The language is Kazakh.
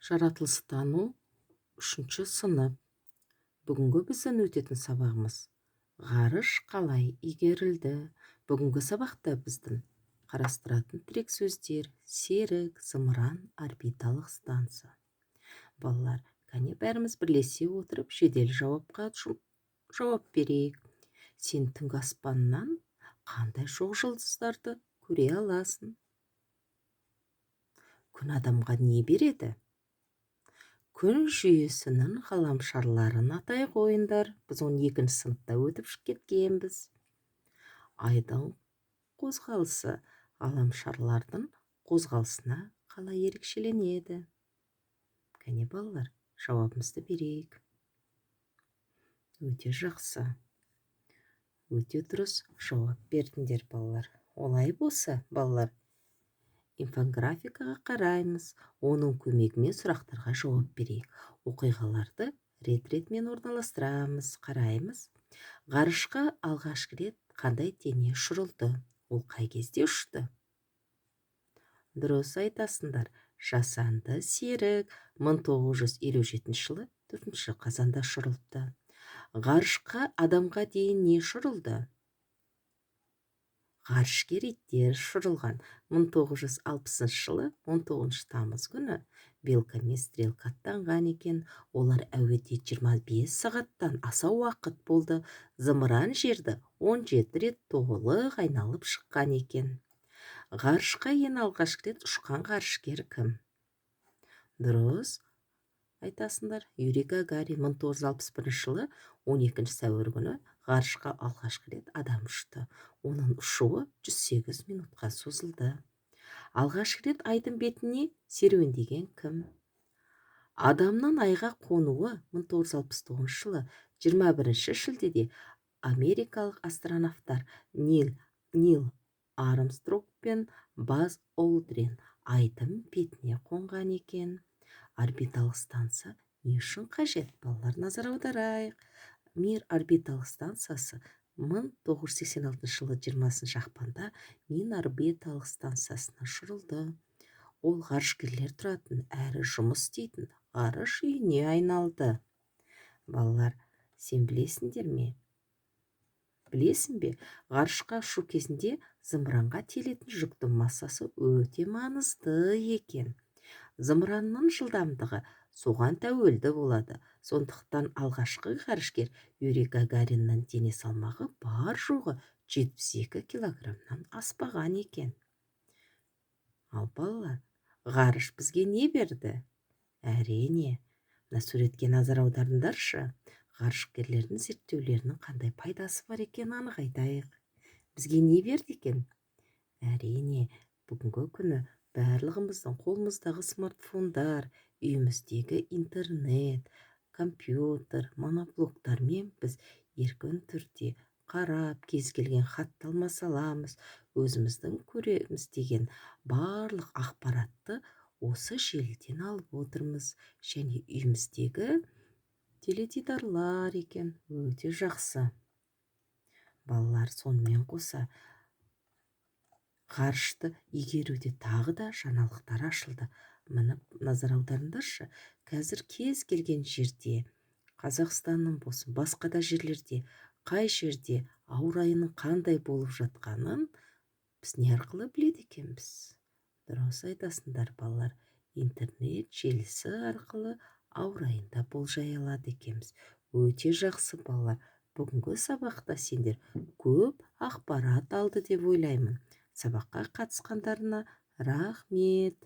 Жаратылыстану 3 сынып. Бүгінгі біздің өтетін сабағымыз ғарыш қалай игерілді. Бүгінгі сабақта біздің қарастыратын тірек сөздер серік, зымыран, орбиталық станция. Балалар, кәне бәріміз бірлесе отырып жедел жауапқа жауап берейік. Сен түнгі аспаннан қандай шоқ жұлдыздарды көре аласың? Күн адамға не береді? Күн жүйесінің ғаламшарларын атайық ойындар. Біз 12 сыныпта өтіп кеткенбіз. Айдың қозғалысы ғаламшарлардың қозғалысына қалай ерекшеленеді? Кәне балалар, жауабымызды берейік. Өте жақсы. Өте дұрыс жауап бердіңдер балалар. Олай болса, балалар, инфографикаға қараймыз, оның көмегімен сұрақтарға жауап берейік. Оқиғаларды рет-ретмен орналастырамыз, қараймыз. Ғарышқа алғашқы рет қандай дене ұшырылды? Ол қай кезде ұшты? Дұрыс айтасыңдар. Жасанды серік 1957 жылы 4 қазанда ұшырылды. Ғарышқа адамға дейін не ұшырылды? Ғарышкер иттер ұшырылған. 1960 жылы 19 тамыз күні белка мен стрелка аттанған екен. Олар әуеде 25 сағаттан аса уақыт болды. Зымыран жерді 17 рет толық айналып шыққан екен. Ғарышқа ең алғашқы рет ұшқан ғарышкер кім? Дұрыс айтасыңдар. Юрий Гагарин 1961 жылы 12 сәуір күні ғарышқа алғашқы рет адам ұшты. Оның ұшуы 108 минутқа созылды. Алғашқы рет айдың бетіне серуендеген кім? Адамның айға қонуы 1969 жылы 21 шілдеде америкалық астронавтар Нил Армстронг пен Баз Олдрин айдың бетіне қонған екен. Орбиталық станция не үшін қажет? Балалар, назар аударайық. Мир орбиталық станциясы 1986 жылы 20 ақпанда Мин орбиталық станциясына ұшырылды. Ол ғарышкерлер тұратын әрі жұмыс істейтін ғарыш үйіне айналды. Балалар, сен білесіңдер ме? Білесің бе? Ғарышқа ұшу кезінде зымыранға телетін жүктің массасы өте маңызды екен. Зымыранның жылдамдығы соған тәуелді болады. Сондықтан алғашқы ғарышкер Юрий Гагариннің дене салмағы бар жоғы 72 килограммнан аспаған екен. Ал балалар, ғарыш бізге не берді? Әрине, мына суретке назар аударыңдаршы. Ғарышкерлердің зерттеулерінің қандай пайдасы бар екенін анық айтайық. Бізге не берді екен? Әрине, бүгінгі күні барлығымыздың қолымыздағы смартфондар, үйіміздегі интернет, компьютер, моноблоктармен біз еркін түрде қарап, кез келген хатты алмаса аламыз. Өзіміздің көреміз деген барлық ақпаратты осы желіден алып отырмыз. Және үйіміздегі теледидарлар екен. Өте жақсы. Балалар, сонымен қоса ғарышты игеруде тағы да жаңалықтар ашылды. Міне назар аударыңдаршы. Қазір кез келген жерде, Қазақстанның болсын, басқа да жерлерде, қай жерде ауа райының қандай болып жатқанын біз не арқылы біледі екенбіз? Дұрыс айтасыңдар балалар. Интернет желісі арқылы ауа райын да болжай алады екенбіз. Өте жақсы балалар. Бүгінгі сабақта сендер көп ақпарат алды деп ойлаймын. Сабаққа қатысқандарына рахмет.